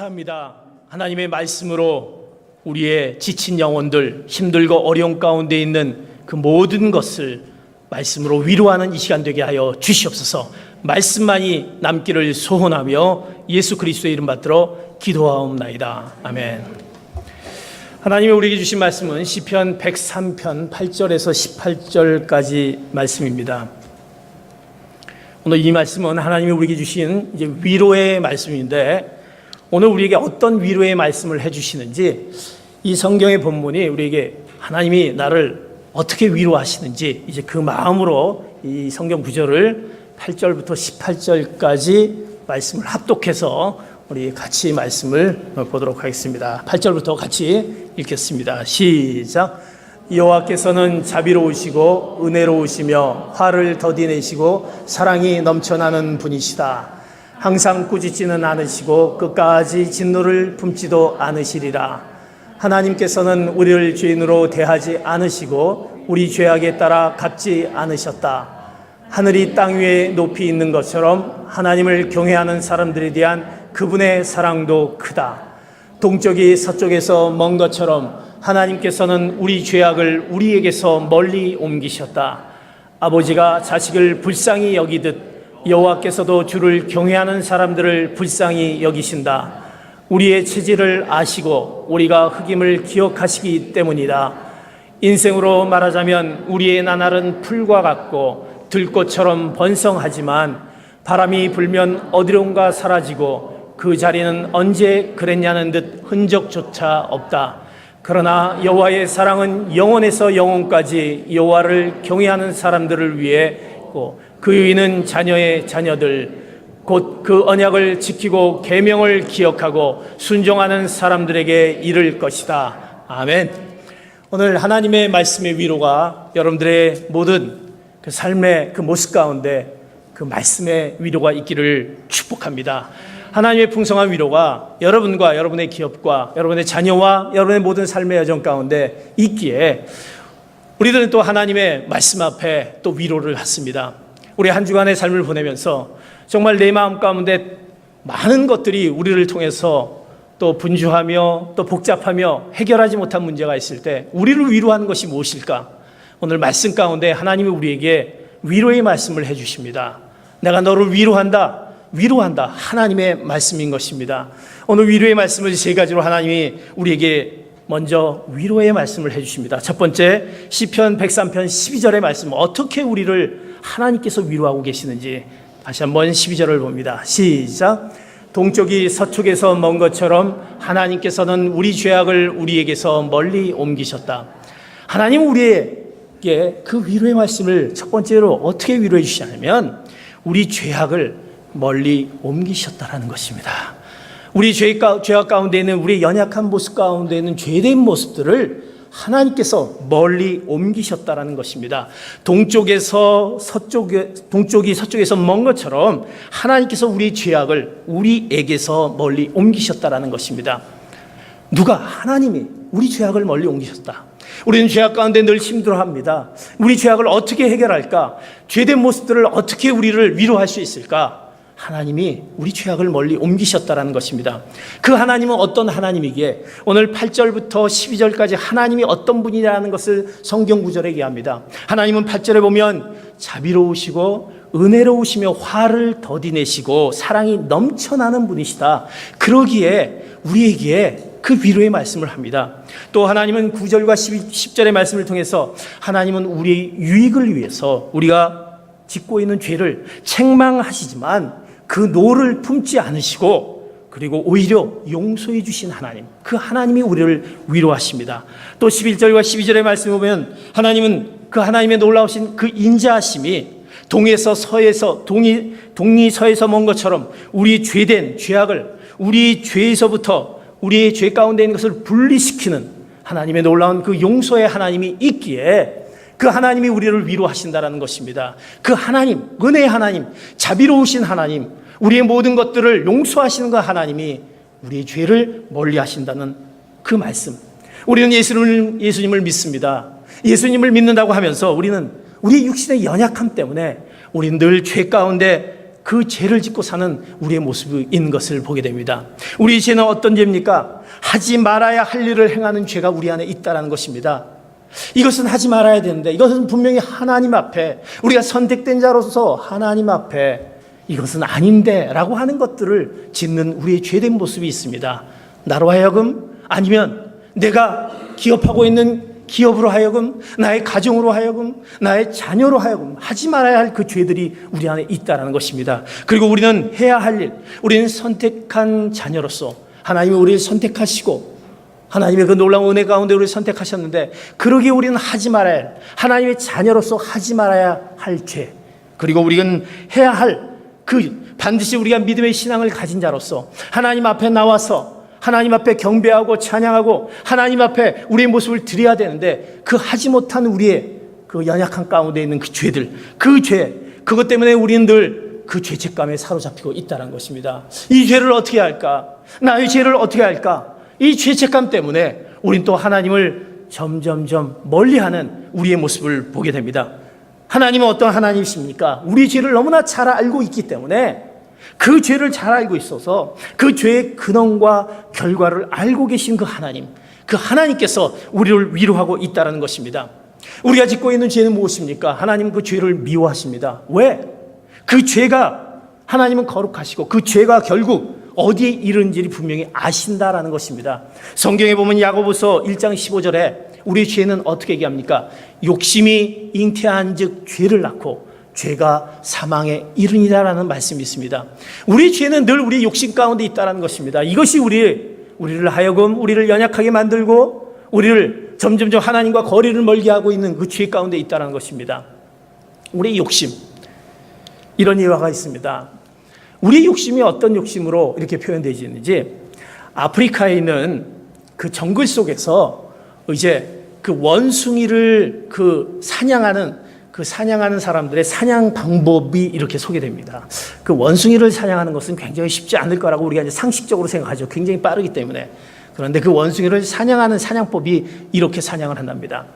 감사합니다. 하나님의 말씀으로 우리의 지친 영혼들, 힘들고 어려운 가운데 있는 그 모든 것을 말씀으로 위로하는 이 시간 되게 하여 주시옵소서. 말씀만이 남기를 소원하며 예수 그리스도의 이름 받들어 기도하옵나이다. 아멘. 하나님이 우리에게 주신 말씀은 시편 103편 8절에서 18절까지 말씀입니다. 오늘 이 말씀은 하나님이 우리에게 주신 이제 위로의 말씀인데, 오늘 우리에게 어떤 위로의 말씀을 해주시는지, 이 성경의 본문이 우리에게 하나님이 나를 어떻게 위로하시는지 이제 그 마음으로 이 성경 구절을 8절부터 18절까지 말씀을 합독해서 우리 같이 말씀을 보도록 하겠습니다. 8절부터 같이 읽겠습니다. 시작. 여호와께서는 자비로우시고 은혜로우시며 화를 더디내시고 사랑이 넘쳐나는 분이시다. 항상 꾸짖지는 않으시고 끝까지 진노를 품지도 않으시리라. 하나님께서는 우리를 죄인으로 대하지 않으시고 우리 죄악에 따라 갚지 않으셨다. 하늘이 땅 위에 높이 있는 것처럼 하나님을 경외하는 사람들에 대한 그분의 사랑도 크다. 동쪽이 서쪽에서 먼 것처럼 하나님께서는 우리 죄악을 우리에게서 멀리 옮기셨다. 아버지가 자식을 불쌍히 여기듯 여호와께서도 주를 경외하는 사람들을 불쌍히 여기신다. 우리의 체질을 아시고 우리가 흑임을 기억하시기 때문이다. 인생으로 말하자면 우리의 나날은 풀과 같고 들꽃처럼 번성하지만 바람이 불면 어디론가 사라지고 그 자리는 언제 그랬냐는 듯 흔적조차 없다. 그러나 여호와의 사랑은 영원에서 영원까지 여호와를 경외하는 사람들을 위해 있고 그 위는 자녀의 자녀들 곧 그 언약을 지키고 계명을 기억하고 순종하는 사람들에게 이를 것이다. 아멘. 오늘 하나님의 말씀의 위로가 여러분들의 모든 그 삶의 그 모습 가운데 그 말씀의 위로가 있기를 축복합니다. 하나님의 풍성한 위로가 여러분과 여러분의 기업과 여러분의 자녀와 여러분의 모든 삶의 여정 가운데 있기에 우리들은 또 하나님의 말씀 앞에 또 위로를 받습니다. 우리 한 주간의 삶을 보내면서 정말 내 마음 가운데 많은 것들이 우리를 통해서 또 분주하며 또 복잡하며 해결하지 못한 문제가 있을 때 우리를 위로하는 것이 무엇일까? 오늘 말씀 가운데 하나님이 우리에게 위로의 말씀을 해주십니다. 내가 너를 위로한다. 위로한다. 하나님의 말씀인 것입니다. 오늘 위로의 말씀을 세 가지로 하나님이 우리에게 먼저 위로의 말씀을 해주십니다. 첫 번째, 시편 103편 12절의 말씀, 어떻게 우리를 하나님께서 위로하고 계시는지 다시 한번 12절을 봅니다. 시작. 동쪽이 서쪽에서 먼 것처럼 하나님께서는 우리 죄악을 우리에게서 멀리 옮기셨다. 하나님은 우리에게 그 위로의 말씀을 첫 번째로 어떻게 위로해 주시냐면 우리 죄악을 멀리 옮기셨다라는 것입니다. 우리 죄악 가운데 있는 우리 연약한 모습 가운데 있는 죄된 모습들을 하나님께서 멀리 옮기셨다라는 것입니다. 동쪽이 서쪽에서 먼 것처럼 하나님께서 우리 죄악을 우리에게서 멀리 옮기셨다라는 것입니다. 누가? 하나님이 우리 죄악을 멀리 옮기셨다. 우리는 죄악 가운데 늘 힘들어합니다. 우리 죄악을 어떻게 해결할까? 죄된 모습들을 어떻게 우리를 위로할 수 있을까? 하나님이 우리 죄악을 멀리 옮기셨다라는 것입니다. 그 하나님은 어떤 하나님이기에 오늘 8절부터 12절까지 하나님이 어떤 분이라는 것을 성경 구절에 얘기합니다. 하나님은 8절에 보면 자비로우시고 은혜로우시며 화를 더디내시고 사랑이 넘쳐나는 분이시다. 그러기에 우리에게 그 위로의 말씀을 합니다. 또 하나님은 9절과 10절의 말씀을 통해서 하나님은 우리의 유익을 위해서 우리가 짓고 있는 죄를 책망하시지만 그 노를 품지 않으시고 그리고 오히려 용서해 주신 하나님, 그 하나님이 우리를 위로하십니다. 또 11절과 12절의 말씀을 보면 하나님은 그 하나님의 놀라우신 그 인자하심이 동리 서에서 먼 것처럼 우리 죄된 죄악을 우리 죄에서부터 우리의 죄 가운데 있는 것을 분리시키는 하나님의 놀라운 그 용서의 하나님이 있기에 그 하나님이 우리를 위로하신다는 것입니다. 그 하나님, 은혜의 하나님, 자비로우신 하나님, 우리의 모든 것들을 용서하시는 그 하나님이 우리의 죄를 멀리 하신다는 그 말씀. 우리는 예수님을 믿습니다. 예수님을 믿는다고 하면서 우리는 우리의 육신의 연약함 때문에 우리는 늘 죄 가운데 그 죄를 짓고 사는 우리의 모습이 있는 것을 보게 됩니다. 우리 죄는 어떤 죄입니까? 하지 말아야 할 일을 행하는 죄가 우리 안에 있다는 것입니다. 이것은 하지 말아야 되는데, 이것은 분명히 하나님 앞에, 우리가 선택된 자로서 하나님 앞에 이것은 아닌데 라고 하는 것들을 짓는 우리의 죄된 모습이 있습니다. 나로 하여금, 아니면 내가 기업하고 있는 기업으로 하여금, 나의 가정으로 하여금, 나의 자녀로 하여금 하지 말아야 할 그 죄들이 우리 안에 있다는 것입니다. 그리고 우리는 해야 할 일, 우리는 선택한 자녀로서 하나님이 우리를 선택하시고 하나님의 그 놀라운 은혜 가운데 우리를 선택하셨는데, 그러기에 우리는 하지 말아야 할, 하나님의 자녀로서 하지 말아야 할 죄, 그리고 우리는 해야 할 반드시 우리가 믿음의 신앙을 가진 자로서 하나님 앞에 나와서 하나님 앞에 경배하고 찬양하고 하나님 앞에 우리의 모습을 드려야 되는데, 그 하지 못한 우리의 그 연약한 가운데 있는 그 죄들, 그 죄, 그것 때문에 우리는 늘 그 죄책감에 사로잡히고 있다는 것입니다. 이 죄를 어떻게 할까? 나의 죄를 어떻게 할까? 이 죄책감 때문에 우린 또 하나님을 점점점 멀리하는 우리의 모습을 보게 됩니다. 하나님은 어떤 하나님이십니까? 우리 죄를 너무나 잘 알고 있기 때문에, 그 죄를 잘 알고 있어서 그 죄의 근원과 결과를 알고 계신 그 하나님, 그 하나님께서 우리를 위로하고 있다는 것입니다. 우리가 짓고 있는 죄는 무엇입니까? 하나님은 그 죄를 미워하십니다. 왜? 그 죄가, 하나님은 거룩하시고 그 죄가 결국 어디에 이르는지를 분명히 아신다라는 것입니다. 성경에 보면 야고보서 1장 15절에 우리 죄는 어떻게 얘기합니까? 욕심이 잉태한 즉 죄를 낳고 죄가 사망에 이르니라라는 말씀이 있습니다. 우리 죄는 늘 우리 욕심 가운데 있다는 것입니다. 이것이 우리를 하여금 우리를 연약하게 만들고 우리를 점점점 하나님과 거리를 멀게 하고 있는 그 죄 가운데 있다는 것입니다. 우리의 욕심, 이런 예화가 있습니다. 우리의 욕심이 어떤 욕심으로 이렇게 표현되어 있는지, 아프리카에 있는 그 정글 속에서 이제 그 원숭이를 사냥하는 사람들의 사냥 방법이 이렇게 소개됩니다. 그 원숭이를 사냥하는 것은 굉장히 쉽지 않을 거라고 우리가 이제 상식적으로 생각하죠. 굉장히 빠르기 때문에. 그런데 그 원숭이를 사냥하는 사냥법이 이렇게 사냥을 한답니다.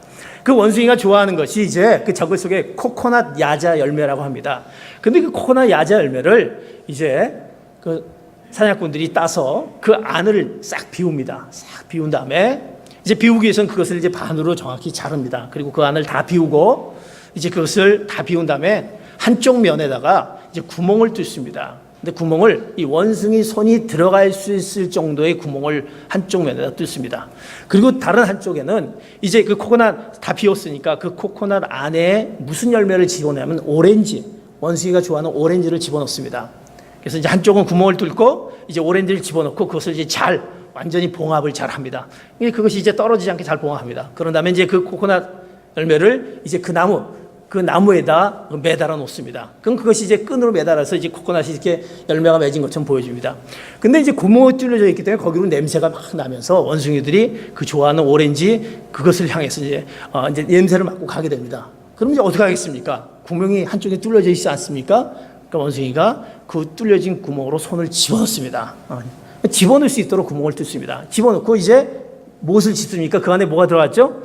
그 원숭이가 좋아하는 것이 이제 그 정글 속에 코코넛 야자 열매라고 합니다. 근데 그 코코넛 야자 열매를 이제 그 사냥꾼들이 따서 그 안을 싹 비웁니다. 싹 비운 다음에 이제 비우기 위해서는 그것을 이제 반으로 정확히 자릅니다. 그리고 그 안을 다 비우고 이제 그것을 다 비운 다음에 한쪽 면에다가 이제 구멍을 뚫습니다. 근데 구멍을 이 원숭이 손이 들어갈 수 있을 정도의 구멍을 한쪽 면에다 뚫습니다. 그리고 다른 한쪽에는 이제 그 코코넛 다 비웠으니까 그 코코넛 안에 무슨 열매를 집어넣으면 오렌지, 원숭이가 좋아하는 오렌지를 집어넣습니다. 그래서 이제 한쪽은 구멍을 뚫고 이제 오렌지를 집어넣고 그것을 이제 완전히 봉합을 잘 합니다. 그것이 이제 떨어지지 않게 잘 봉합합니다. 그런 다음에 이제 그 코코넛 열매를 이제 그 나무에다 매달아 놓습니다. 그럼 그것이 이제 끈으로 매달아서 이제 코코넛이 이렇게 열매가 맺은 것처럼 보여줍니다. 근데 이제 구멍이 뚫려져 있기 때문에 거기로 냄새가 막 나면서 원숭이들이 그 좋아하는 오렌지 그것을 향해서 이제 냄새를 맡고 가게 됩니다. 그럼 이제 어떻게 하겠습니까? 구멍이 한쪽에 뚫려져 있지 않습니까? 그러니까 원숭이가 그 뚫려진 구멍으로 손을 집어넣습니다. 집어넣을 수 있도록 구멍을 뚫습니다. 집어넣고 이제 무엇을 집습니까? 그 안에 뭐가 들어갔죠?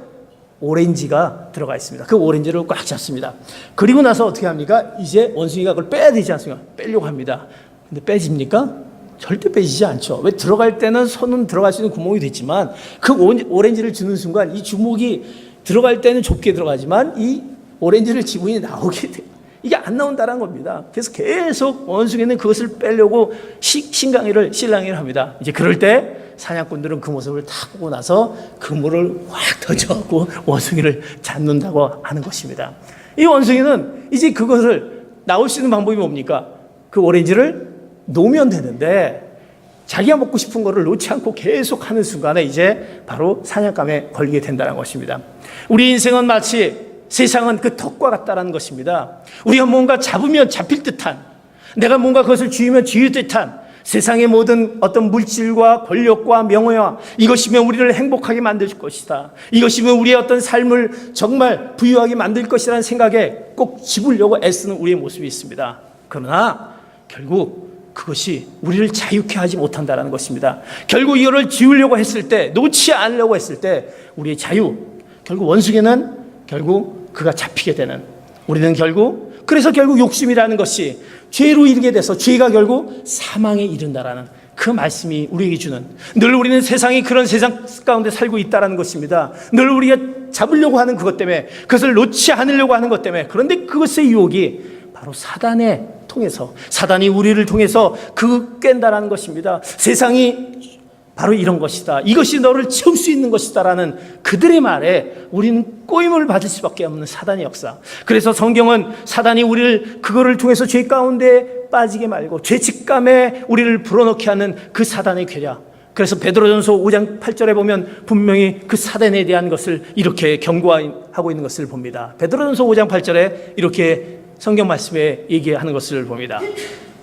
오렌지가 들어가 있습니다. 그 오렌지를 꽉 잡습니다. 그리고 나서 어떻게 합니까? 이제 원숭이가 그걸 빼야 되지 않습니까? 빼려고 합니다. 근데 빼집니까? 절대 빼지지 않죠. 왜? 들어갈 때는 손은 들어갈 수 있는 구멍이 됐지만 그 오렌지를 주는 순간 이 주먹이 들어갈 때는 좁게 들어가지만 이 오렌지를 지분이 나오게 돼요. 이게 안 나온다는 겁니다. 그래서 계속 원숭이는 그것을 빼려고 실랑이를 합니다. 이제 그럴 때 사냥꾼들은 그 모습을 다 보고 나서 그물을 확 던져갖고 원숭이를 잡는다고 하는 것입니다. 이 원숭이는 이제 그것을 나올 수 있는 방법이 뭡니까? 그 오렌지를 놓으면 되는데 자기가 먹고 싶은 거를 놓지 않고 계속 하는 순간에 이제 바로 사냥감에 걸리게 된다는 것입니다. 우리 인생은 마치 세상은 그 덕과 같다는 것입니다. 우리가 뭔가 잡으면 잡힐 듯한, 내가 뭔가 그것을 쥐으면 쥐을 듯한 세상의 모든 어떤 물질과 권력과 명예와 이것이면 우리를 행복하게 만들 것이다. 이것이면 우리의 어떤 삶을 정말 부유하게 만들 것이라는 생각에 꼭 집으려고 애쓰는 우리의 모습이 있습니다. 그러나 결국 그것이 우리를 자유케 하지 못한다는 것입니다. 결국 이거를 지우려고 했을 때, 놓지 않으려고 했을 때 우리의 자유, 결국 원숭이는 결국 그가 잡히게 되는, 우리는 결국 그래서 결국 욕심이라는 것이 죄로 이르게 돼서 죄가 결국 사망에 이른다라는 그 말씀이 우리에게 주는, 늘 우리는 세상이 그런 세상 가운데 살고 있다는 것입니다. 늘 우리가 잡으려고 하는 그것 때문에, 그것을 놓지 않으려고 하는 것 때문에. 그런데 그것의 유혹이 바로 사단에 통해서, 사단이 우리를 통해서 깬다라는 것입니다. 세상이 바로 이런 것이다, 이것이 너를 채울 수 있는 것이다 라는 그들의 말에 우리는 꼬임을 받을 수밖에 없는 사단의 역사. 그래서 성경은 사단이 우리를 그거를 통해서 죄 가운데 빠지게 말고 죄책감에 우리를 불어넣게 하는 그 사단의 괴략. 그래서 베드로전서 5장 8절에 보면 분명히 그 사단에 대한 것을 이렇게 경고하고 있는 것을 봅니다. 베드로전서 5장 8절에 이렇게 성경 말씀에 얘기하는 것을 봅니다.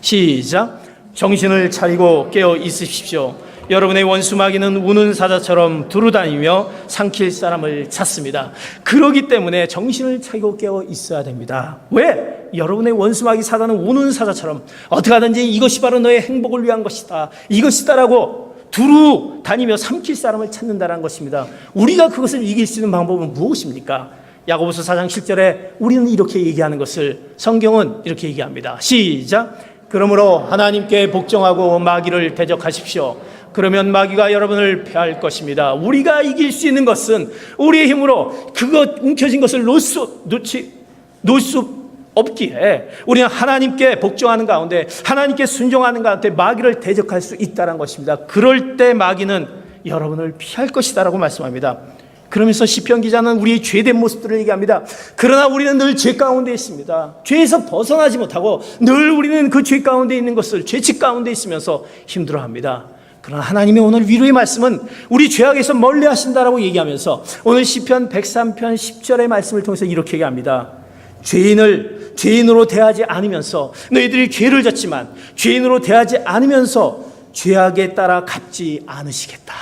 시작. 정신을 차리고 깨어 있으십시오. 여러분의 원수 마귀는 우는 사자처럼 두루다니며 삼킬 사람을 찾습니다. 그러기 때문에 정신을 차리고 깨어 있어야 됩니다. 왜? 여러분의 원수 마귀 사단은 우는 사자처럼 어떻게 하든지 이것이 바로 너의 행복을 위한 것이다, 이것이다라고 두루 다니며 삼킬 사람을 찾는다는 것입니다. 우리가 그것을 이길 수 있는 방법은 무엇입니까? 야고보서 4장 7절에 우리는 이렇게 얘기하는 것을 성경은 이렇게 얘기합니다. 시작. 그러므로 하나님께 복종하고 마귀를 대적하십시오. 그러면 마귀가 여러분을 패할 것입니다. 우리가 이길 수 있는 것은 우리의 힘으로 그것 움켜진 것을 놓을 수 없기에 우리는 하나님께 복종하는 가운데, 하나님께 순종하는 가운데 마귀를 대적할 수 있다는 것입니다. 그럴 때 마귀는 여러분을 피할 것이다라고 말씀합니다. 그러면서 시편 기자는 우리의 죄된 모습들을 얘기합니다. 그러나 우리는 늘 죄 가운데 있습니다. 죄에서 벗어나지 못하고 늘 우리는 그 죄 가운데 있는 것을 죄책 가운데 있으면서 힘들어합니다. 그러나 하나님의 오늘 위로의 말씀은 우리 죄악에서 멀리 하신다라고 얘기하면서 오늘 시편 103편 10절의 말씀을 통해서 이렇게 얘기합니다. 죄인으로 대하지 않으면서, 너희들이 죄를 졌지만 죄인으로 대하지 않으면서 죄악에 따라 갚지 않으시겠다.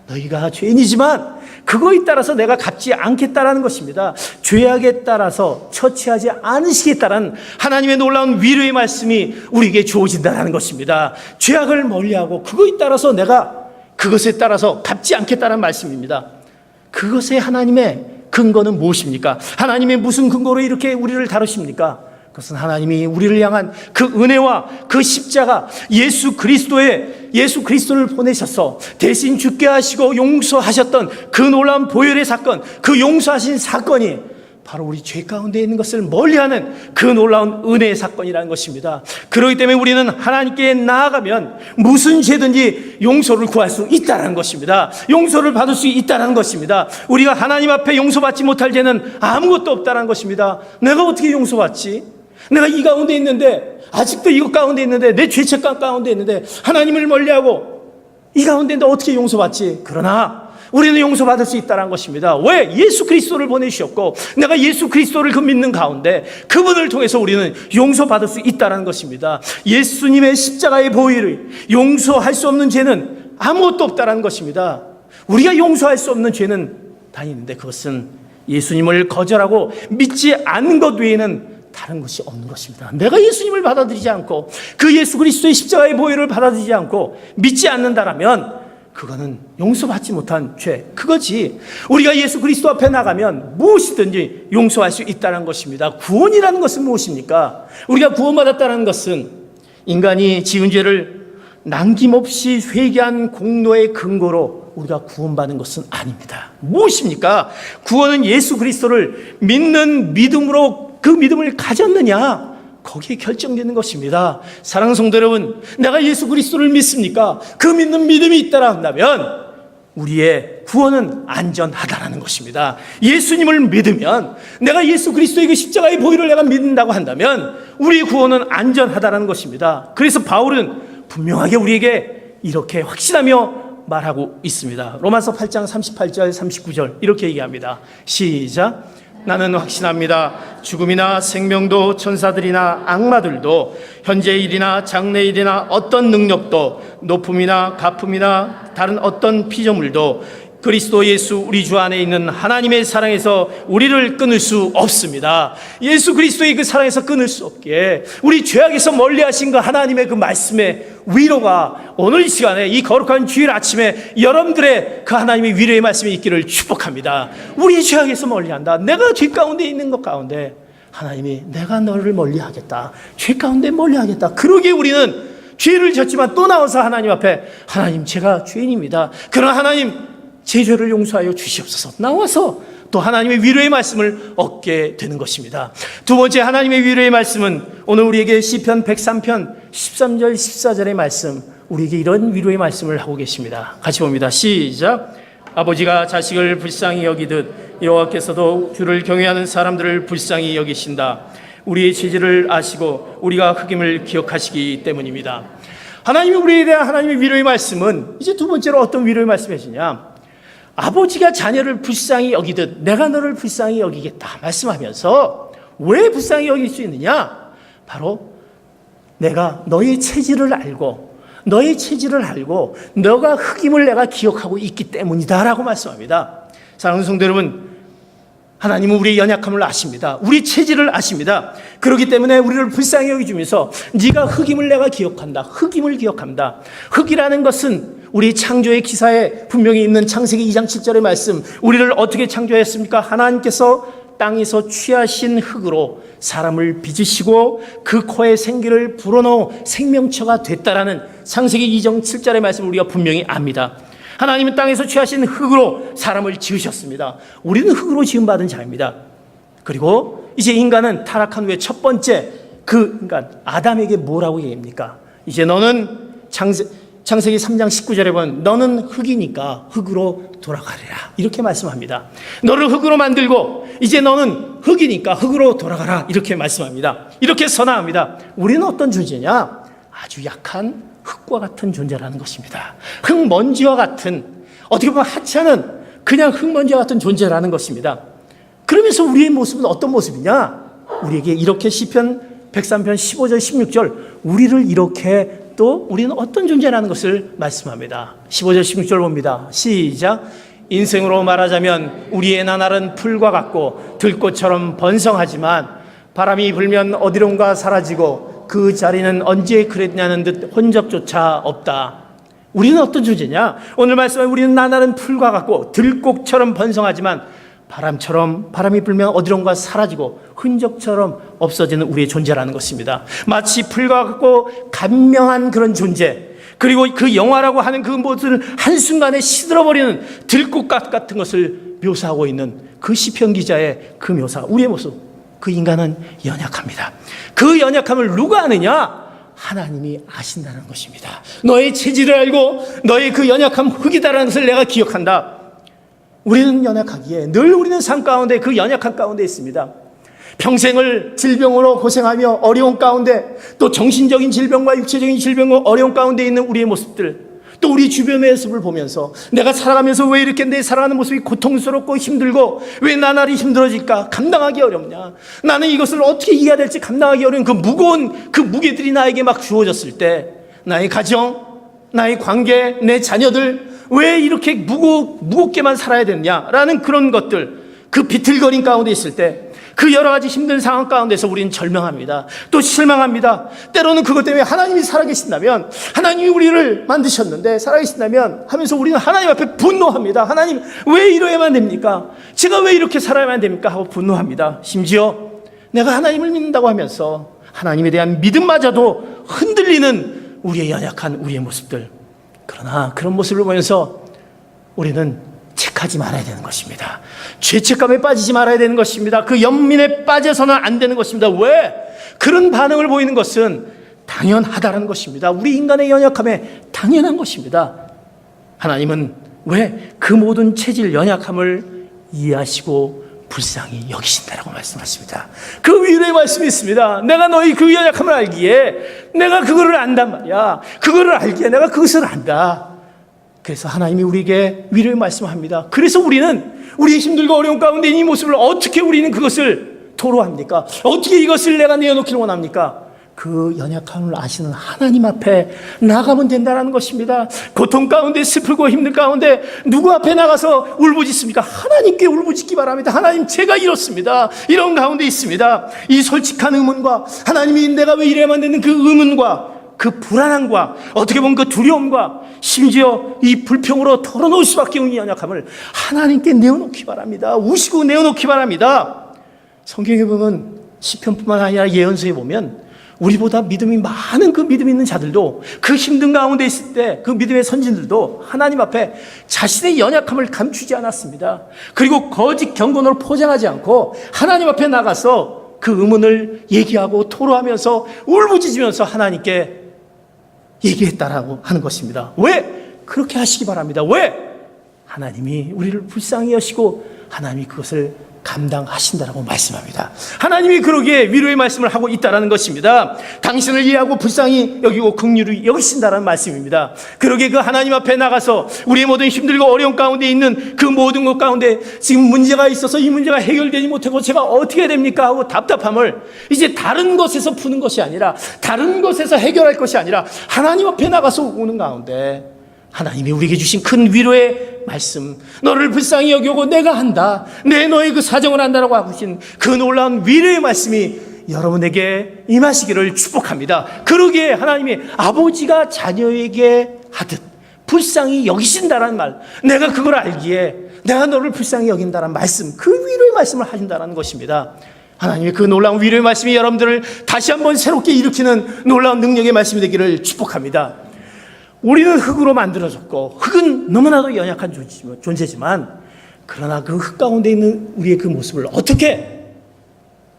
너희가 죄인이지만 그거에 따라서 내가 갚지 않겠다라는 것입니다. 죄악에 따라서 처치하지 않으시겠다라는 하나님의 놀라운 위로의 말씀이 우리에게 주어진다는 것입니다. 죄악을 멀리하고 그거에 따라서 내가 그것에 따라서 갚지 않겠다는 말씀입니다. 그것의 하나님의 근거는 무엇입니까? 하나님의 무슨 근거로 이렇게 우리를 다루십니까? 그것은 하나님이 우리를 향한 그 은혜와 그 십자가, 예수 그리스도를 보내셔서 대신 죽게 하시고 용서하셨던 그 놀라운 보혈의 사건, 그 용서하신 사건이 바로 우리 죄 가운데 있는 것을 멀리하는 그 놀라운 은혜의 사건이라는 것입니다. 그렇기 때문에 우리는 하나님께 나아가면 무슨 죄든지 용서를 구할 수 있다는 것입니다. 용서를 받을 수 있다는 것입니다. 우리가 하나님 앞에 용서받지 못할 죄는 아무것도 없다는 것입니다. 내가 어떻게 용서받지? 내가 이 가운데 있는데, 아직도 이것 가운데 있는데, 내 죄책감 가운데 있는데, 하나님을 멀리하고 이 가운데 있는데 어떻게 용서받지? 그러나 우리는 용서받을 수 있다는 것입니다. 왜? 예수 그리스도를 보내주셨고 내가 예수 그리스도를 믿는 가운데 그분을 통해서 우리는 용서받을 수 있다는 것입니다. 예수님의 십자가의 보혈을 용서할 수 없는 죄는 아무것도 없다는 것입니다. 우리가 용서할 수 없는 죄는 다 있는데 그것은 예수님을 거절하고 믿지 않는 것 외에는 다른 것이 없는 것입니다. 내가 예수님을 받아들이지 않고 그 예수 그리스도의 십자가의 보혈을 받아들이지 않고 믿지 않는다라면 그거는 용서받지 못한 죄, 그거지. 우리가 예수 그리스도 앞에 나가면 무엇이든지 용서할 수 있다는 것입니다. 구원이라는 것은 무엇입니까? 우리가 구원받았다는 것은 인간이 지은 죄를 남김없이 회개한 공로의 근거로 우리가 구원받은 것은 아닙니다. 무엇입니까? 구원은 예수 그리스도를 믿는 믿음으로 그 믿음을 가졌느냐, 거기에 결정되는 것입니다. 사랑하는 성도 여러분, 내가 예수 그리스도를 믿습니까? 그 믿는 믿음이 있다라 한다면 우리의 구원은 안전하다는 것입니다. 예수님을 믿으면, 내가 예수 그리스도의 그 십자가의 보혈을 내가 믿는다고 한다면 우리의 구원은 안전하다는 것입니다. 그래서 바울은 분명하게 우리에게 이렇게 확신하며 말하고 있습니다. 로마서 8장 38절 39절 이렇게 얘기합니다. 시작. 나는 확신합니다. 죽음이나 생명도 천사들이나 악마들도 현재 일이나 장래 일이나 어떤 능력도 높음이나 가품이나 다른 어떤 피조물도 그리스도 예수 우리 주 안에 있는 하나님의 사랑에서 우리를 끊을 수 없습니다. 예수 그리스도의 그 사랑에서 끊을 수 없기에 우리 죄악에서 멀리하신 그 하나님의 그 말씀의 위로가 오늘 이 시간에 이 거룩한 주일 아침에 여러분들의 그 하나님의 위로의 말씀이 있기를 축복합니다. 우리 죄악에서 멀리한다. 내가 죄 가운데 있는 것 가운데 하나님이 내가 너를 멀리하겠다, 죄 가운데 멀리하겠다. 그러기에 우리는 죄를 졌지만 또 나와서 하나님 앞에, 하나님 제가 죄인입니다, 그러나 하나님 제 죄를 용서하여 주시옵소서, 나와서 또 하나님의 위로의 말씀을 얻게 되는 것입니다. 두 번째 하나님의 위로의 말씀은 오늘 우리에게 시편 103편 13절 14절의 말씀, 우리에게 이런 위로의 말씀을 하고 계십니다. 같이 봅니다. 시작. 아버지가 자식을 불쌍히 여기듯 여호와께서도 주를 경외하는 사람들을 불쌍히 여기신다. 우리의 죄질을 아시고 우리가 흑임을 기억하시기 때문입니다. 하나님이 우리에 대한 하나님의 위로의 말씀은 이제 두 번째로 어떤 위로의 말씀이 하시냐, 아버지가 자녀를 불쌍히 여기듯 내가 너를 불쌍히 여기겠다 말씀하면서, 왜 불쌍히 여길 수 있느냐, 바로 내가 너의 체질을 알고 너가 흑임을 내가 기억하고 있기 때문이다 라고 말씀합니다. 사랑하는 성도 여러분, 하나님은 우리의 연약함을 아십니다. 우리 체질을 아십니다. 그렇기 때문에 우리를 불쌍히 여기주면서 네가 흑임을 내가 기억한다, 흑임을 기억한다. 흑이라는 것은 우리 창조의 기사에 분명히 있는 창세기 2장 7절의 말씀, 우리를 어떻게 창조했습니까? 하나님께서 땅에서 취하신 흙으로 사람을 빚으시고 그 코에 생기를 불어넣어 생명체가 됐다라는 창세기 2장 7절의 말씀을 우리가 분명히 압니다. 하나님은 땅에서 취하신 흙으로 사람을 지으셨습니다. 우리는 흙으로 지음받은 자입니다. 그리고 이제 인간은 타락한 후에 첫 번째 그 인간 아담에게 뭐라고 얘기합니까? 이제 너는 창세기 3장 19절에 보면 너는 흙이니까 흙으로 돌아가리라 이렇게 말씀합니다. 너를 흙으로 만들고 이제 너는 흙이니까 흙으로 돌아가라 이렇게 말씀합니다. 이렇게 선언합니다. 우리는 어떤 존재냐? 아주 약한 흙과 같은 존재라는 것입니다. 흙먼지와 같은, 어떻게 보면 하찮은 그냥 흙먼지와 같은 존재라는 것입니다. 그러면서 우리의 모습은 어떤 모습이냐? 우리에게 이렇게 시편 103편 15절 16절 우리를 이렇게 또 우리는 어떤 존재라는 것을 말씀합니다. 15절 16절 봅니다. 시작. 인생으로 말하자면 우리의 나날은 풀과 같고 들꽃처럼 번성하지만 바람이 불면 어디론가 사라지고 그 자리는 언제 그랬냐는 듯 흔적조차 없다. 우리는 어떤 존재냐? 오늘 말씀에 우리는 나날은 풀과 같고 들꽃처럼 번성하지만 바람이 불면 어디론가 사라지고 흔적처럼 없어지는 우리의 존재라는 것입니다. 마치 풀과 같고 간명한 그런 존재, 그리고 그 영화라고 하는 그 모습을 한순간에 시들어버리는 들꽃 같은 것을 묘사하고 있는 그 시편 기자의 그 묘사, 우리의 모습. 그 인간은 연약합니다. 그 연약함을 누가 아느냐? 하나님이 아신다는 것입니다. 너의 체질을 알고 너의 그 연약함 흙이다라는 것을 내가 기억한다. 우리는 연약하기에 늘 우리는 삶 가운데 그 연약한 가운데 있습니다. 평생을 질병으로 고생하며 어려운 가운데, 또 정신적인 질병과 육체적인 질병과 어려운 가운데 있는 우리의 모습들, 또 우리 주변의 모습을 보면서 내가 살아가면서 왜 이렇게 내 살아가는 모습이 고통스럽고 힘들고 왜 나날이 힘들어질까? 감당하기 어렵냐? 나는 이것을 어떻게 이해해야 될지 감당하기 어려운 그 무거운 그 무게들이 나에게 막 주어졌을 때, 나의 가정, 나의 관계, 내 자녀들 왜 이렇게 무겁게만 살아야 되느냐라는 그런 것들, 그 비틀거림 가운데 있을 때, 그 여러 가지 힘든 상황 가운데서 우리는 절망합니다. 또 실망합니다. 때로는 그것 때문에 하나님이 살아계신다면, 하나님이 우리를 만드셨는데 살아계신다면 하면서 우리는 하나님 앞에 분노합니다. 하나님 왜 이러야만 됩니까? 제가 왜 이렇게 살아야만 됩니까? 하고 분노합니다. 심지어 내가 하나님을 믿는다고 하면서 하나님에 대한 믿음마저도 흔들리는 우리의 연약한 우리의 모습들. 그러나 그런 모습을 보면서 우리는 책하지 말아야 되는 것입니다. 죄책감에 빠지지 말아야 되는 것입니다. 그 연민에 빠져서는 안 되는 것입니다. 왜? 그런 반응을 보이는 것은 당연하다는 것입니다. 우리 인간의 연약함에 당연한 것입니다. 하나님은 왜 그 모든 체질 연약함을 이해하시고 불쌍히 여기신다라고 말씀하십니다. 그 위로의 말씀이 있습니다. 내가 너희 그 연약함을 알기에 내가 그거를 안단 말이야. 그거를 알기에 내가 그것을 안다. 그래서 하나님이 우리에게 위로의 말씀합니다. 그래서 우리는 우리의 힘들고 어려운 가운데 이 모습을 어떻게 우리는 그것을 토로합니까? 어떻게 이것을 내가 내어놓기를 원합니까? 그 연약함을 아시는 하나님 앞에 나가면 된다는 것입니다. 고통 가운데, 슬프고 힘든 가운데 누구 앞에 나가서 울부짖습니까? 하나님께 울부짖기 바랍니다. 하나님, 제가 이렇습니다. 이런 가운데 있습니다. 이 솔직한 의문과 하나님이 내가 왜 이래야만 되는 그 의문과 그 불안함과 어떻게 보면 그 두려움과 심지어 이 불평으로 털어놓을 수밖에 없는 연약함을 하나님께 내어놓기 바랍니다. 우시고 내어놓기 바랍니다. 성경에 보면 시편뿐만 아니라 예언서에 보면 우리보다 믿음이 많은 그 믿음 있는 자들도 그 힘든 가운데 있을 때 그 믿음의 선진들도 하나님 앞에 자신의 연약함을 감추지 않았습니다. 그리고 거짓 경건으로 포장하지 않고 하나님 앞에 나가서 그 의문을 얘기하고 토로하면서 울부짖으면서 하나님께 얘기했다라고 하는 것입니다. 왜 그렇게 하시기 바랍니다. 왜? 하나님이 우리를 불쌍히 여시고 하나님이 그것을 감당하신다라고 말씀합니다. 하나님이 그러기에 위로의 말씀을 하고 있다라는 것입니다. 당신을 이해하고 불쌍히 여기고 긍휼히 여기신다라는 말씀입니다. 그러기에 그 하나님 앞에 나가서 우리의 모든 힘들고 어려운 가운데 있는 그 모든 것 가운데 지금 문제가 있어서 이 문제가 해결되지 못하고 제가 어떻게 해야 됩니까 하고 답답함을 이제 다른 것에서 푸는 것이 아니라 다른 것에서 해결할 것이 아니라 하나님 앞에 나가서 오는 가운데 하나님이 우리에게 주신 큰 위로의 말씀, 너를 불쌍히 여기고 내가 한다, 내 너의 그 사정을 한다라고 하신 그 놀라운 위로의 말씀이 여러분에게 임하시기를 축복합니다. 그러기에 하나님이 아버지가 자녀에게 하듯 불쌍히 여기신다라는 말, 내가 그걸 알기에 내가 너를 불쌍히 여긴다라는 말씀, 그 위로의 말씀을 하신다라는 것입니다. 하나님의 그 놀라운 위로의 말씀이 여러분들을 다시 한번 새롭게 일으키는 놀라운 능력의 말씀이 되기를 축복합니다. 우리는 흙으로 만들어졌고 흙은 너무나도 연약한 존재지만 그러나 그 흙 가운데 있는 우리의 그 모습을 어떻게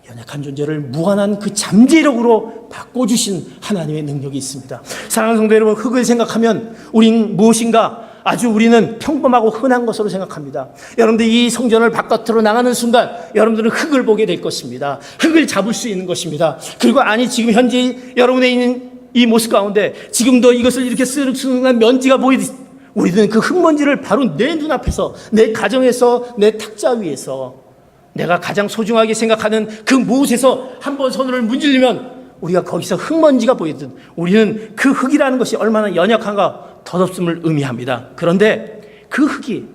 연약한 존재를 무한한 그 잠재력으로 바꿔주신 하나님의 능력이 있습니다. 사랑하는 성도 여러분, 흙을 생각하면 우린 무엇인가 아주 우리는 평범하고 흔한 것으로 생각합니다. 여러분들 이 성전을 바깥으로 나가는 순간 여러분들은 흙을 보게 될 것입니다. 흙을 잡을 수 있는 것입니다. 그리고 아니 지금 현재 여러분의 있는 이 모습 가운데 지금도 이것을 이렇게 쓰는 순간 먼지가 보이듯이 우리는 그 흙먼지를 바로 내 눈앞에서 내 가정에서 내 탁자 위에서 내가 가장 소중하게 생각하는 그 무엇에서 한번 손을 문지르면 우리가 거기서 흙먼지가 보이듯 우리는 그 흙이라는 것이 얼마나 연약한가 덧없음을 의미합니다. 그런데 그 흙이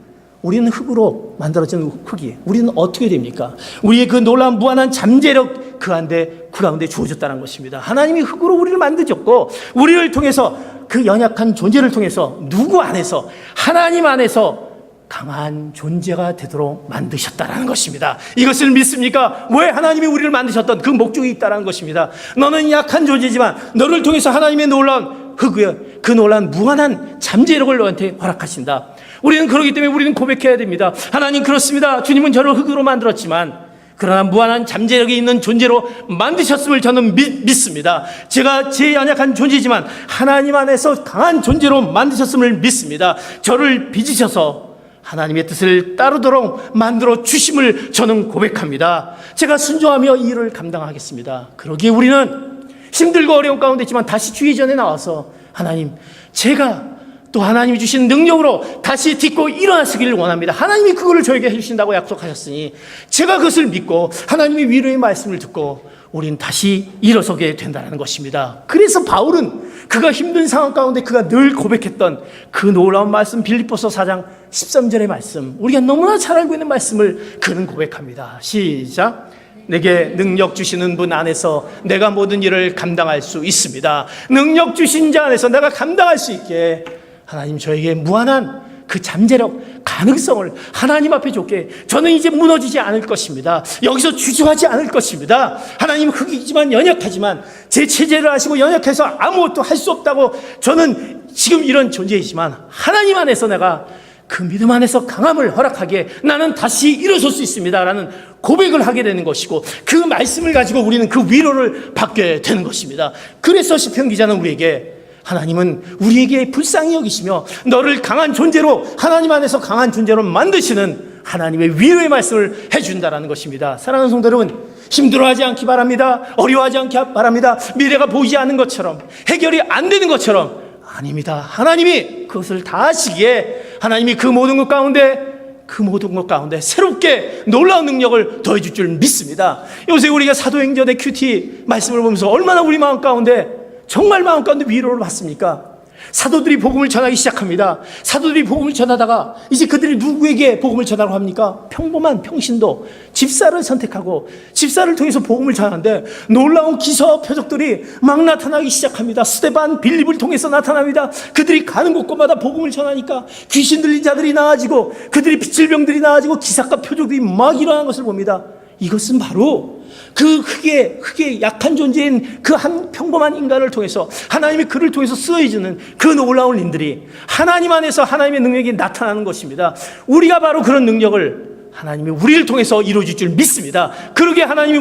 우리는 흙으로 만들어진 흙이 우리는 어떻게 됩니까? 우리의 그 놀라운 무한한 잠재력 그 가운데 주어졌다는 것입니다. 하나님이 흙으로 우리를 만드셨고 우리를 통해서 그 연약한 존재를 통해서 누구 안에서 하나님 안에서 강한 존재가 되도록 만드셨다는 것입니다. 이것을 믿습니까? 왜 하나님이 우리를 만드셨던 그 목적이 있다는 것입니다. 너는 약한 존재지만 너를 통해서 하나님의 놀라운 흙의 그 놀라운 무한한 잠재력을 너한테 허락하신다. 우리는 그렇기 때문에 우리는 고백해야 됩니다. 하나님 그렇습니다. 주님은 저를 흙으로 만들었지만 그러나 무한한 잠재력이 있는 존재로 만드셨음을 저는 믿습니다. 제가 제 연약한 존재지만 하나님 안에서 강한 존재로 만드셨음을 믿습니다. 저를 빚으셔서 하나님의 뜻을 따르도록 만들어 주심을 저는 고백합니다. 제가 순종하며 이 일을 감당하겠습니다. 그러기에 우리는 힘들고 어려운 가운데 있지만 다시 주의 전에 나와서 하나님, 제가 또 하나님이 주신 능력으로 다시 딛고 일어나시기를 원합니다. 하나님이 그거를 저에게 해주신다고 약속하셨으니 제가 그것을 믿고 하나님의 위로의 말씀을 듣고 우리는 다시 일어서게 된다는 것입니다. 그래서 바울은 그가 힘든 상황 가운데 그가 늘 고백했던 그 놀라운 말씀, 빌립보서 4장 13절의 말씀, 우리가 너무나 잘 알고 있는 말씀을 그는 고백합니다. 시작. 내게 능력 주시는 분 안에서 내가 모든 일을 감당할 수 있습니다. 능력 주신 자 안에서 내가 감당할 수 있게 하나님 저에게 무한한 그 잠재력, 가능성을 하나님 앞에 줬게 저는 이제 무너지지 않을 것입니다. 여기서 주저하지 않을 것입니다. 하나님 흙이지만 연약하지만 제 체제를 아시고 연약해서 아무것도 할 수 없다고 저는 지금 이런 존재이지만 하나님 안에서 내가 그 믿음 안에서 강함을 허락하기에 나는 다시 일어설 수 있습니다 라는 고백을 하게 되는 것이고 그 말씀을 가지고 우리는 그 위로를 받게 되는 것입니다. 그래서 시편 기자는 우리에게 하나님은 우리에게 불쌍히 여기시며 너를 강한 존재로 하나님 안에서 강한 존재로 만드시는 하나님의 위로의 말씀을 해준다는 것입니다. 사랑하는 성도 여러분, 힘들어하지 않기 바랍니다. 어려워하지 않기 바랍니다. 미래가 보이지 않는 것처럼 해결이 안 되는 것처럼 아닙니다. 하나님이 그것을 다 하시기에 하나님이 그 모든 것 가운데 새롭게 놀라운 능력을 더해줄 줄 믿습니다. 요새 우리가 사도행전의 큐티 말씀을 보면서 얼마나 우리 마음 가운데 정말 마음 가운데 위로를 받습니까? 사도들이 복음을 전하기 시작합니다. 사도들이 복음을 전하다가 이제 그들이 누구에게 복음을 전하라고 합니까? 평범한 평신도 집사를 선택하고 집사를 통해서 복음을 전하는데 놀라운 기사와 표적들이 막 나타나기 시작합니다. 스데반, 빌립을 통해서 나타납니다. 그들이 가는 곳곳마다 복음을 전하니까 귀신 들린 자들이 나아지고 그들이 빛질병들이 나아지고 기사과 표적들이 막 일어나는 것을 봅니다. 이것은 바로 그 흙에 약한 존재인 그 한 평범한 인간을 통해서 하나님이 그를 통해서 쓰여지는 그 놀라운 일들이 하나님 안에서 하나님의 능력이 나타나는 것입니다. 우리가 바로 그런 능력을 하나님이 우리를 통해서 이루어질 줄 믿습니다. 그러게 하나님이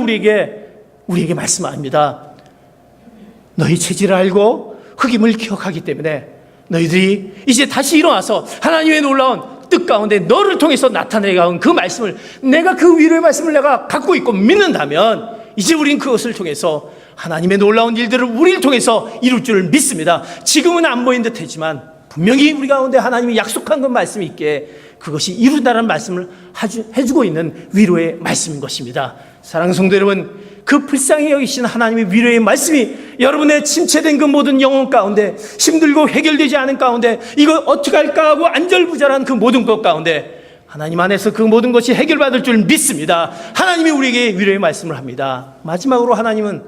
우리에게 말씀합니다. 너희 체질을 알고 흑임을 기억하기 때문에 너희들이 이제 다시 일어나서 하나님의 놀라운 뜻 가운데 너를 통해서 나타내가 온 그 말씀을, 내가 그 위로의 말씀을 내가 갖고 있고 믿는다면 이제 우린 그것을 통해서 하나님의 놀라운 일들을 우리를 통해서 이룰 줄을 믿습니다. 지금은 안 보이는 듯 하지만 분명히 우리 가운데 하나님이 약속한 그 말씀이 있기에 그것이 이룬다는 말씀을 해주고 있는 위로의 말씀인 것입니다. 사랑하는 성도 여러분, 그 불쌍히 여기신 하나님의 위로의 말씀이 여러분의 침체된 그 모든 영혼 가운데, 힘들고 해결되지 않은 가운데, 이거 어떻게 할까 하고 안절부절한 그 모든 것 가운데 하나님 안에서 그 모든 것이 해결받을 줄 믿습니다. 하나님이 우리에게 위로의 말씀을 합니다. 마지막으로 하나님은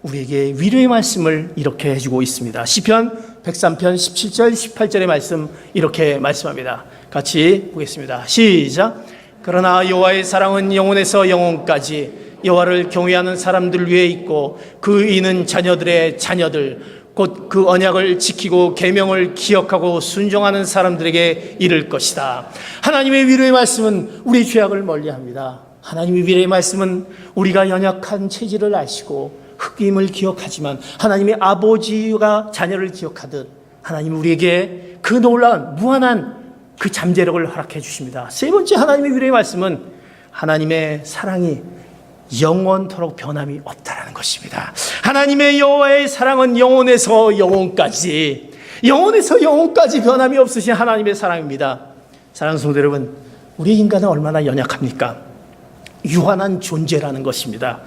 우리에게 위로의 말씀을 이렇게 해주고 있습니다. 시편 103편 17절 18절의 말씀 이렇게 말씀합니다. 같이 보겠습니다. 시작. 그러나 여호와의 사랑은 영원에서 영원까지 여호와를 경외하는 사람들 위에 있고 그 이는 자녀들의 자녀들 곧 그 언약을 지키고 계명을 기억하고 순종하는 사람들에게 이를 것이다. 하나님의 위로의 말씀은 우리 죄악을 멀리합니다. 하나님의 위로의 말씀은 우리가 연약한 체질을 아시고 흑임을 기억하지만 하나님의 아버지가 자녀를 기억하듯 하나님 우리에게 그 놀라운 무한한 그 잠재력을 허락해 주십니다. 세 번째 하나님의 위로의 말씀은 하나님의 사랑이 영원토록 변함이 없다라는 것입니다. 하나님의 여호와의 사랑은 영원에서 영원까지 변함이 없으신 하나님의 사랑입니다. 사랑하는 성도 여러분, 우리 인간은 얼마나 연약합니까? 유한한 존재라는 것입니다.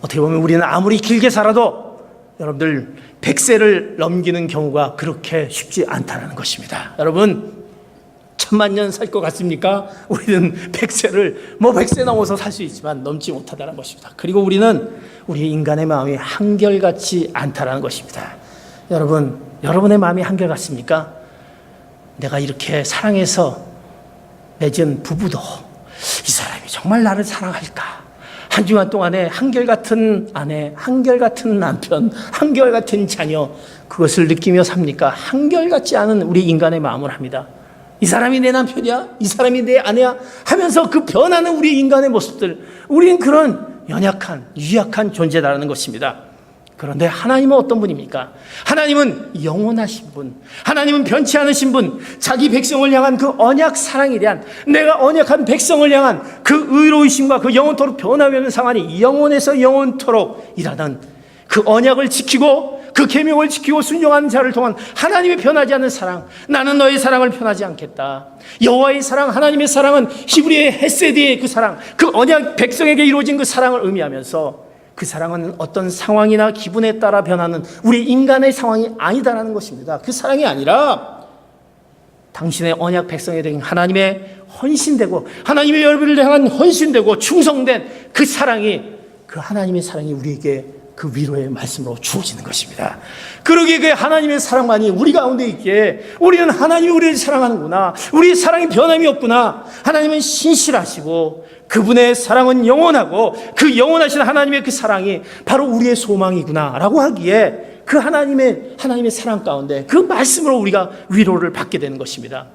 어떻게 보면 우리는 아무리 길게 살아도 여러분들 100세를 넘기는 경우가 그렇게 쉽지 않다는 것입니다. 여러분 1000만 살 것 같습니까? 우리는 100세를 100세 넘어서 살 수 있지만 넘지 못하다는 것입니다. 그리고 우리는 우리 인간의 마음이 한결같지 않다는 것입니다. 여러분, 여러분의 마음이 한결같습니까? 내가 이렇게 사랑해서 맺은 부부도 이 사람이 정말 나를 사랑할까? 한 주간 동안에 한결같은 아내, 한결같은 남편, 한결같은 자녀, 그것을 느끼며 삽니까? 한결같지 않은 우리 인간의 마음을 합니다. 이 사람이 내 남편이야? 이 사람이 내 아내야? 하면서 그 변하는 우리 인간의 모습들, 우리는 그런 연약한, 유약한 존재다라는 것입니다. 그런데 하나님은 어떤 분입니까? 하나님은 영원하신 분, 하나님은 변치 않으신 분, 자기 백성을 향한 그 언약 사랑에 대한, 내가 언약한 백성을 향한 그 의로우심과 그 영원토록 변함이 없는 상황이 영원에서 영원토록 일하는 그 언약을 지키고 그 계명을 지키고 순종하는 자를 통한 하나님의 변하지 않는 사랑, 나는 너의 사랑을 변하지 않겠다. 여호와의 사랑, 하나님의 사랑은 히브리의 헤세드의 그 사랑, 그 언약 백성에게 이루어진 그 사랑을 의미하면서 그 사랑은 어떤 상황이나 기분에 따라 변하는 우리 인간의 상황이 아니다라는 것입니다. 그 사랑이 아니라 당신의 언약 백성에 대한 하나님의 헌신되고 하나님의 열매를 향한 헌신되고 충성된 그 사랑이, 그 하나님의 사랑이 우리에게 그 위로의 말씀으로 주어지는 것입니다. 그러기에 그 하나님의 사랑만이 우리 가운데 있기에 우리는 하나님이 우리를 사랑하는구나, 우리의 사랑이 변함이 없구나, 하나님은 신실하시고 그분의 사랑은 영원하고 그 영원하신 하나님의 그 사랑이 바로 우리의 소망이구나 라고 하기에 그 하나님의 사랑 가운데 그 말씀으로 우리가 위로를 받게 되는 것입니다.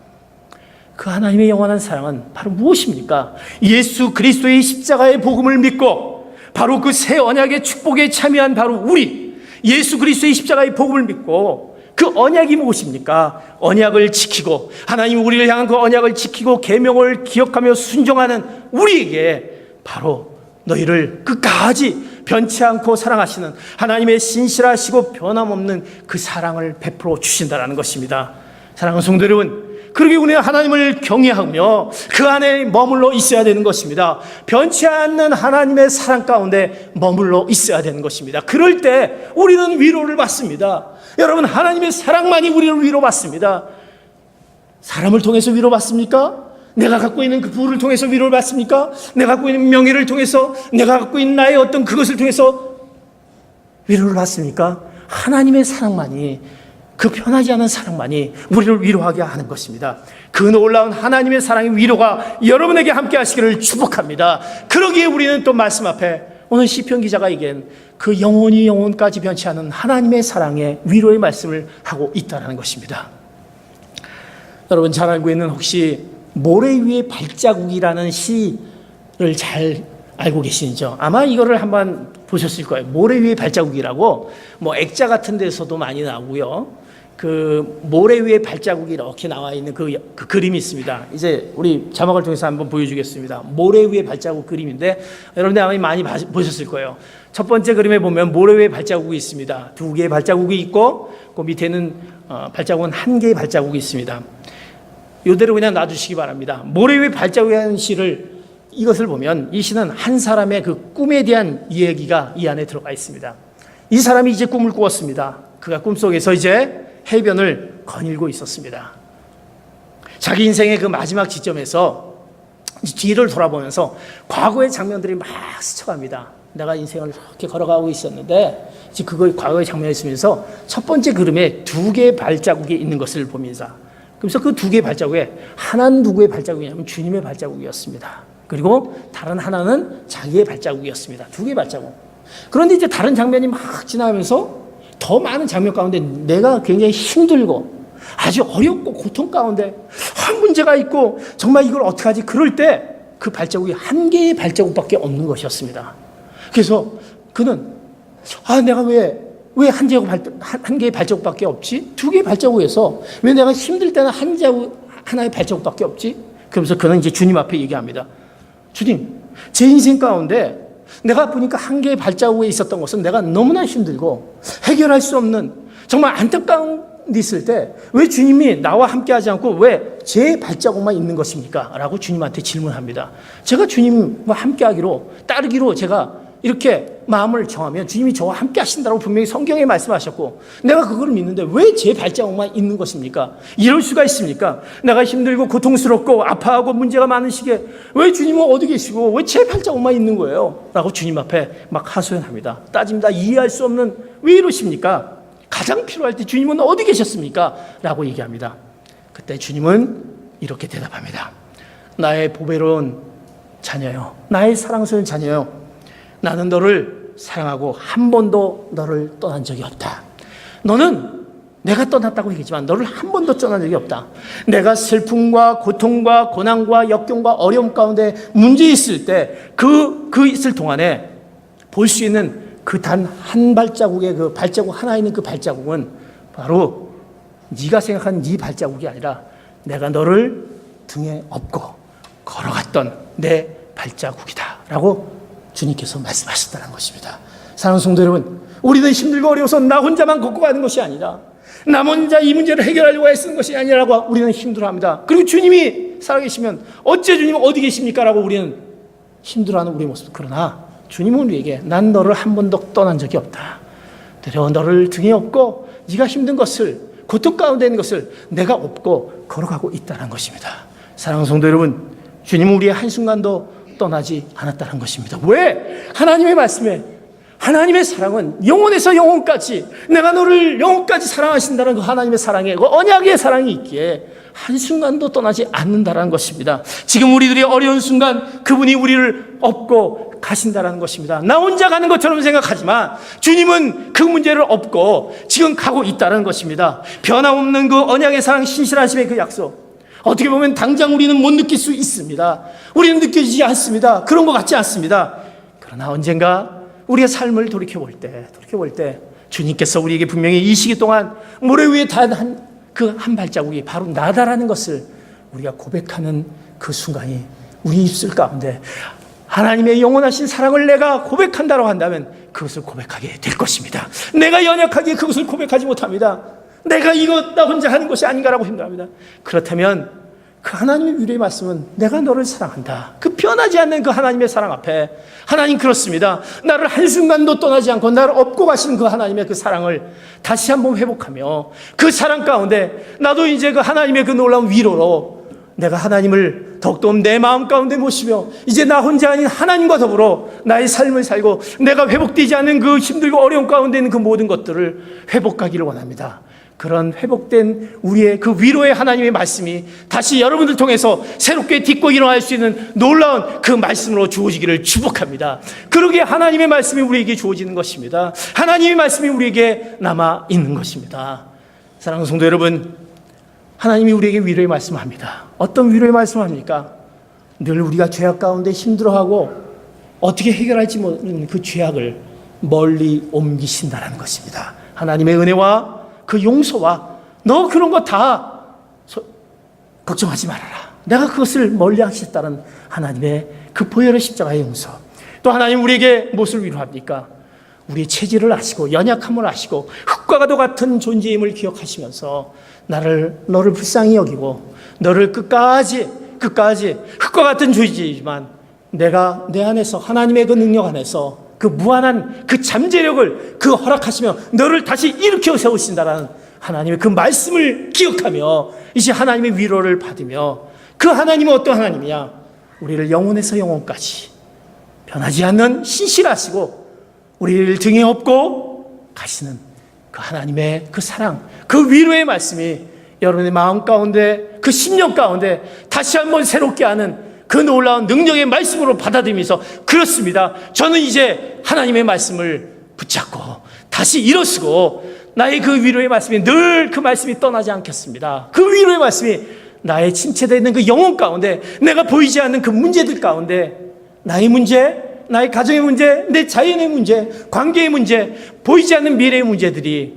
그 하나님의 영원한 사랑은 바로 무엇입니까? 예수 그리스도의 십자가의 복음을 믿고 바로 그 새 언약의 축복에 참여한 바로 우리, 예수 그리스도의 십자가의 복음을 믿고 그 언약이 무엇입니까? 언약을 지키고 하나님이 우리를 향한 그 언약을 지키고 계명을 기억하며 순종하는 우리에게 바로 너희를 끝까지 변치 않고 사랑하시는 하나님의 신실하시고 변함없는 그 사랑을 베풀어 주신다는 것입니다. 사랑하는 성도 여러분, 그러기 우리는 하나님을 경외하며 그 안에 머물러 있어야 되는 것입니다. 변치 않는 하나님의 사랑 가운데 머물러 있어야 되는 것입니다. 그럴 때 우리는 위로를 받습니다. 여러분, 하나님의 사랑만이 우리를 위로받습니다. 사람을 통해서 위로받습니까? 내가 갖고 있는 그 부를 통해서 위로를 받습니까? 내가 갖고 있는 명예를 통해서, 내가 갖고 있는 나의 어떤 그것을 통해서 위로를 받습니까? 하나님의 사랑만이, 그 변하지 않은 사랑만이 우리를 위로하게 하는 것입니다. 그 놀라운 하나님의 사랑의 위로가 여러분에게 함께 하시기를 축복합니다. 그러기에 우리는 또 말씀 앞에 오늘 시편 기자가 얘기한 그 영원히 영원까지 변치 않은 하나님의 사랑의 위로의 말씀을 하고 있다는 것입니다. 여러분 잘 알고 있는 혹시 모래 위의 발자국이라는 시를 잘 알고 계시죠? 아마 이거를 한번 보셨을 거예요. 모래 위의 발자국이라고 뭐 액자 같은 데서도 많이 나오고요. 그 모래 위에 발자국이 이렇게 나와 있는 그 그림이 있습니다. 이제 우리 자막을 통해서 한번 보여주겠습니다. 모래 위에 발자국 그림인데 여러분들 아마 많이 보셨을 거예요. 첫 번째 그림에 보면 모래 위에 발자국이 있습니다. 2개의 발자국이 있고 그 밑에는 발자국은 1개의 발자국이 있습니다. 이대로 그냥 놔두시기 바랍니다. 모래 위에 발자국이라는 시를 이것을 보면 이 시는 한 사람의 그 꿈에 대한 이야기가 이 안에 들어가 있습니다. 이 사람이 이제 꿈을 꾸었습니다. 그가 꿈속에서 이제 해변을 거닐고 있었습니다. 자기 인생의 그 마지막 지점에서 뒤를 돌아보면서 과거의 장면들이 막 스쳐갑니다. 내가 인생을 이렇게 걸어가고 있었는데 이제 그거 과거의 장면이 있으면서 첫 번째 그림에 2개의 발자국이 있는 것을 봅니다. 그래서 그 2개의 발자국에 하나는 누구의 발자국이냐면 주님의 발자국이었습니다. 그리고 다른 하나는 자기의 발자국이었습니다. 2개의 발자국. 그런데 이제 다른 장면이 막 지나가면서 더 많은 장면 가운데 내가 굉장히 힘들고 아주 어렵고 고통 가운데 문제가 있고 정말 이걸 어떻게 하지? 그럴 때 그 발자국이 1개의 발자국밖에 없는 것이었습니다. 그래서 그는 내가 왜 한 개의 발자국밖에 없지? 2개의 발자국에서 왜 내가 힘들 때는 하나의 발자국밖에 없지? 그러면서 그는 이제 주님 앞에 얘기합니다. 주님, 제 인생 가운데 내가 보니까 1개의 발자국에 있었던 것은 내가 너무나 힘들고 해결할 수 없는 정말 안타까운 데 있을 때 왜 주님이 나와 함께 하지 않고 왜 제 발자국만 있는 것입니까? 라고 주님한테 질문합니다. 제가 주님과 함께 하기로 따르기로 제가 이렇게 마음을 정하면 주님이 저와 함께 하신다고 분명히 성경에 말씀하셨고 내가 그걸 믿는데 왜 제 발자국만 있는 것입니까? 이럴 수가 있습니까? 내가 힘들고 고통스럽고 아파하고 문제가 많은 시기에 왜 주님은 어디 계시고 왜 제 발자국만 있는 거예요? 라고 주님 앞에 막 하소연합니다. 따집니다. 이해할 수 없는 왜 이러십니까? 가장 필요할 때 주님은 어디 계셨습니까? 라고 얘기합니다. 그때 주님은 이렇게 대답합니다. 나의 보배로운 자녀요, 나의 사랑스러운 자녀요, 나는 너를 사랑하고 한 번도 너를 떠난 적이 없다. 너는 내가 떠났다고 얘기했지만 너를 한 번도 떠난 적이 없다. 내가 슬픔과 고통과 고난과 역경과 어려움 가운데 문제 있을 때 그 있을 동안에 볼 수 있는 그 단 한 발자국의 그 발자국 하나 있는 그 발자국은 바로 네가 생각한 네 발자국이 아니라 내가 너를 등에 업고 걸어갔던 내 발자국이다 라고 주님께서 말씀하셨다는 것입니다. 사랑하는 성도 여러분, 우리는 힘들고 어려워서 나 혼자만 걷고 가는 것이 아니라 나 혼자 이 문제를 해결하려고 애쓰는 것이 아니라고 우리는 힘들어합니다. 그리고 주님이 살아계시면 어째 주님 어디 계십니까? 라고 우리는 힘들어하는 우리의 모습. 그러나 주님은 우리에게 난 너를 한 번도 떠난 적이 없다. 되려 너를 등에 업고 네가 힘든 것을 고통 가운데 있는 것을 내가 업고 걸어가고 있다는 것입니다. 사랑하는 성도 여러분, 주님은 우리의 한순간도 떠나지 않았다는 것입니다. 왜? 하나님의 말씀에 하나님의 사랑은 영원에서 영원까지 내가 너를 영원까지 사랑하신다는 그 하나님의 사랑에 그 언약의 사랑이 있기에 한순간도 떠나지 않는다는 것입니다. 지금 우리들이 어려운 순간 그분이 우리를 업고 가신다는 것입니다. 나 혼자 가는 것처럼 생각하지만 주님은 그 문제를 업고 지금 가고 있다는 것입니다. 변함없는 그 언약의 사랑, 신실하심의 그 약속, 어떻게 보면 당장 우리는 못 느낄 수 있습니다. 우리는 느껴지지 않습니다. 그런 것 같지 않습니다. 그러나 언젠가 우리의 삶을 돌이켜볼 때 주님께서 우리에게 분명히 이 시기 동안 모래 위에 단 그 한 발자국이 바로 나다라는 것을 우리가 고백하는 그 순간이 우리 입술 가운데 하나님의 영원하신 사랑을 내가 고백한다고 한다면 그것을 고백하게 될 것입니다. 내가 연약하게 그것을 고백하지 못합니다. 내가 이거 나 혼자 하는 것이 아닌가라고 생각합니다. 그렇다면 그 하나님의 위로의 말씀은 내가 너를 사랑한다. 그 변하지 않는 그 하나님의 사랑 앞에 하나님 그렇습니다. 나를 한순간도 떠나지 않고 나를 업고 가시는 그 하나님의 그 사랑을 다시 한번 회복하며 그 사랑 가운데 나도 이제 그 하나님의 그 놀라운 위로로 내가 하나님을 더욱더 내 마음 가운데 모시며 이제 나 혼자 아닌 하나님과 더불어 나의 삶을 살고 내가 회복되지 않는 그 힘들고 어려움 가운데 있는 그 모든 것들을 회복하기를 원합니다. 그런 회복된 우리의 그 위로의 하나님의 말씀이 다시 여러분들 통해서 새롭게 딛고 일어날 수 있는 놀라운 그 말씀으로 주어지기를 축복합니다. 그러기에 하나님의 말씀이 우리에게 주어지는 것입니다. 하나님의 말씀이 우리에게 남아 있는 것입니다. 사랑하는 성도 여러분, 하나님이 우리에게 위로의 말씀을 합니다. 어떤 위로의 말씀을 합니까? 늘 우리가 죄악 가운데 힘들어하고 어떻게 해결할지 모르는 그 죄악을 멀리 옮기신다는 것입니다. 하나님의 은혜와 그 용서와 너 그런 거 다 걱정하지 말아라. 내가 그것을 멀리 하시겠다는 하나님의 그 보혈의 십자가의 용서. 또 하나님 우리에게 무엇을 위로합니까? 우리의 체질을 아시고 연약함을 아시고 흙과 가도 같은 존재임을 기억하시면서 너를 불쌍히 여기고 너를 끝까지 흙과 같은 존재이지만 내가 내 안에서 하나님의 그 능력 안에서 그 무한한 그 잠재력을 그 허락하시며 너를 다시 일으켜 세우신다라는 하나님의 그 말씀을 기억하며 이제 하나님의 위로를 받으며 그 하나님은 어떤 하나님이냐? 우리를 영혼에서 영혼까지 변하지 않는 신실하시고 우리를 등에 업고 가시는 그 하나님의 그 사랑, 그 위로의 말씀이 여러분의 마음 가운데 그 심령 가운데 다시 한번 새롭게 하는 그 놀라운 능력의 말씀으로 받아들이면서 그렇습니다. 저는 이제 하나님의 말씀을 붙잡고 다시 일어서고 나의 그 위로의 말씀이 늘 그 말씀이 떠나지 않겠습니다. 그 위로의 말씀이 나의 침체되어 있는 그 영혼 가운데 내가 보이지 않는 그 문제들 가운데 나의 문제, 나의 가정의 문제, 내 자연의 문제, 관계의 문제, 보이지 않는 미래의 문제들이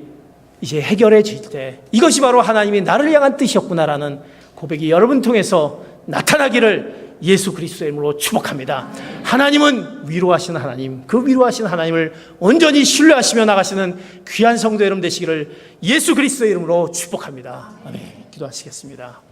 이제 해결해질 때 이것이 바로 하나님이 나를 향한 뜻이었구나라는 고백이 여러분 통해서 나타나기를 예수 그리스도의 이름으로 축복합니다. 하나님은 위로하시는 하나님, 그 위로하시는 하나님을 온전히 신뢰하시며 나가시는 귀한 성도 여러분 되시기를 예수 그리스도의 이름으로 축복합니다. 아멘. 기도하시겠습니다.